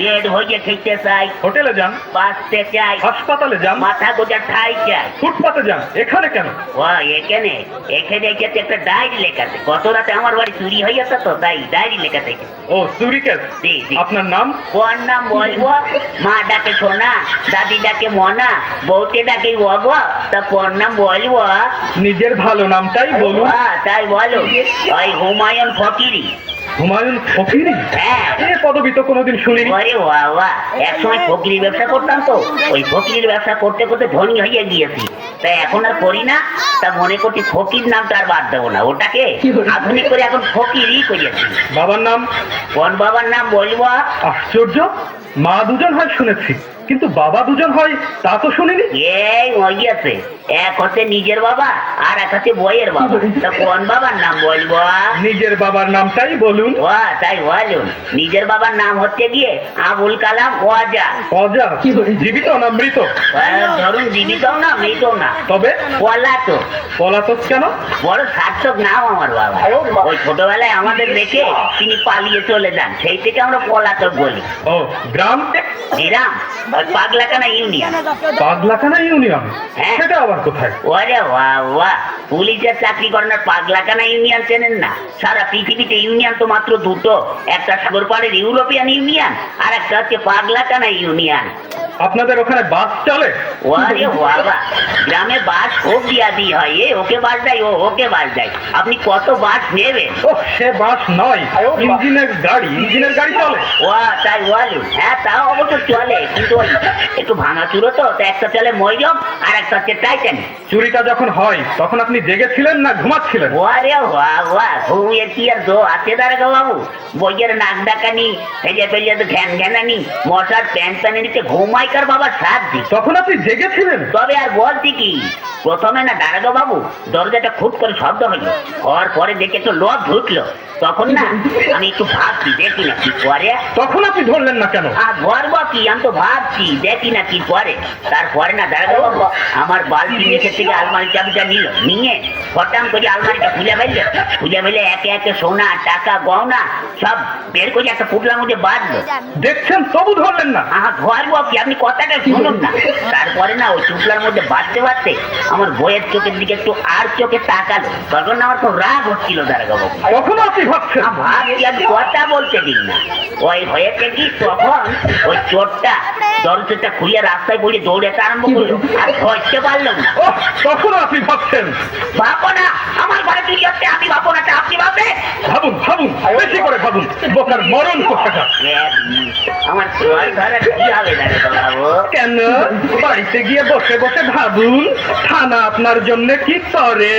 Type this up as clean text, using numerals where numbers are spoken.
পেট ভরিয়ে খেতে চাই, হোটেলে যান, বাঁচতে চাই, হাসপাতালে যান, মাথা গোজার ঠাই চাই। ফুটপাতে যান, এখানে কেন? ও এখানে এখানে এসেছে একটা ডায়েরি লেখাতে। গত রাতে আমার বাড়ি চুরি হয়ে গেছে তো, তাই ডায়েরি লেখা থেকে। ও চুরি কেস। জি, জি। আপনার নাম? কোন নাম বলবো? মা ডাকে সোনা, দাদি ডাকে মনা, বউকে ডাকে বগ। তা কোন নাম বলবো? নিজের ভালো নামটাই বলুন। তাই বলো। ওই হুমায়ুন ফকিরি। হুমায়ুন ফকিরি? হ্যাঁ। এ পদবি তো কোনোদিন শুনিনি। ওরে বাবা, এক সময় ফকিরি ব্যবসা করতাম তো, ওই ফকিরির ব্যবসা করতে করতে ধনী হয়ে গিয়েছি। তাই এখন আর করি না। তা মনে করছি ফকির নামটা আর বাদ দেবো না, ওটাকে আধুনিক করে এখন ফকিরই করিয়েছি। বাবার নাম? কোন বাবার নাম বলবো? আশ্চর্য, মা দুজন হয় শুনেছি, কিন্তু বাবা দুজন হয় তা তো শুনিনি। এই হয়ে গেছে, এক হচ্ছে নিজের বাবা আর এক হচ্ছে বইয়ের বাবা। তা কোন বাবার নাম বলবো? নিজের বাবার নামটাই বলুন। ও তাই বলুন। নিজের বাবার নাম হচ্ছে গিয়ে আবুল কালাম ওয়াজা। অজা? জীবিত না মৃত? ধরুন জীবিত না মৃত না, তবে পলাতক। পলাতক কেন? বড় সার্থক নাম আমার বাবা। ওই ছোটবেলায় আমাদের রেখে তিনি পালিয়ে চলে যান, সেই থেকে আমরা পলাতক বলি। ও গ্রাম? গ্রাম ওই পাগলাকানা ইউনিয়ন। পাগলাখানা ইউনিয়ন? হ্যাঁ। সেটা আবার কোথায়? ওরে বাবা, পুলিশের চাকরি করেন আর পাগলাকানা ইউনিয়ন চেনেন না? সারা পৃথিবীতে ইউনিয়ন তো মাত্র দুটো, একটা সাগর পাড়ের ইউরোপিয়ান ইউনিয়ন আর একটা হচ্ছে পাগলাকানা ইউনিয়ন। আপনাদের ওখানে বাস চলে? ওরে বাবা, গ্রামে বাস খুব দিয়াদি হয়। ওকে বাস দেয়, ওকে বাস দেয়। আপনি কত বাস নেবেন? ও সে বাস নয়, ইঞ্জিনের গাড়ি। ইঞ্জিনের গাড়ি চলে? ও তাই বলুন। হ্যাঁ তাও অবশ্য চলে, কিন্তু ওই একটু ভাঙাচুরো তো, একটা চলে ময়ূর আর একটা হচ্ছে টাইটানিক। চুরিটা যখন হয় তখন আপনি জেগেছিলেন না ঘুমাচ্ছিলেন? ওরে বাবা, ঘুমিয়ে কি আর জো আছে দাঁড়াগো বাবু? বইয়ের নাক ডাকানি, ফেলে ফেলে তো ঘ্যান ঘ্যানানি, মশার প্যান্ট প্যানে নিতে ঘুমাইকার বাবার সাথ দি। তখন আপনি জেগেছিলেন? তবে আর বলছি কি, প্রথমে না দাঁড়াগো বাবু দরজাটা খুব করে শব্দ হইলো, হওয়ার পরে দেখে একটু লোক ঢুকলো। তখন না আমি একটু ভাবছি দেখি না কি করে। তখন আপনি ধরলেন না কেন? আর ধরবো কি, আমি তো ভাবছি দেখি না কি করে। তারপরে না দাঁড়াগো বাবু আমার বালতি নিচের থেকে আলমারি চাবিটা নিয়ে ফটাম করে আলমারিটা খুলে ফেললে একে একে সোনা টাকা গহনা সব বের করে একটা পুটলার মধ্যে বাঁধলো। দেখছেন তবু ধরলেন না? ধরবো কি, আপনি কথাটা শুনুন না। তারপরে না ওই চুপলার মধ্যে বাঁধতে আমার বইয়ের চোখের দিকে একটু আর চোখে তাকালো। তখন না আমার খুব রাগ হচ্ছিল দাঁড়াগো বাবু। তখন আপনি ভাবছেন? ভাবছি আমি কথা বলতে দিন না। ওই হয়েছে কি, তখন ওই চোরটা দরজাটা খুলে রাস্তায় পড়ে দৌড়াতে আরম্ভ করলো, আর ধরতে পারলাম না। ও তখন আপনি ভাবছেন? ভাবো না, আমার ঘরে চুরি হচ্ছে, আমি ভাবো না, আপনি ভাববেন? ভাবুন ভাবুন, বেশি করে ভাবুন, বোকার মরণ কোথাকার। আমার চোর ধরা কি হবে দাঁড়াগো বাবু? কেন? বাড়িতে গিয়ে বসে বসে ভাবুন, থানা আপনার জন্য কি করে।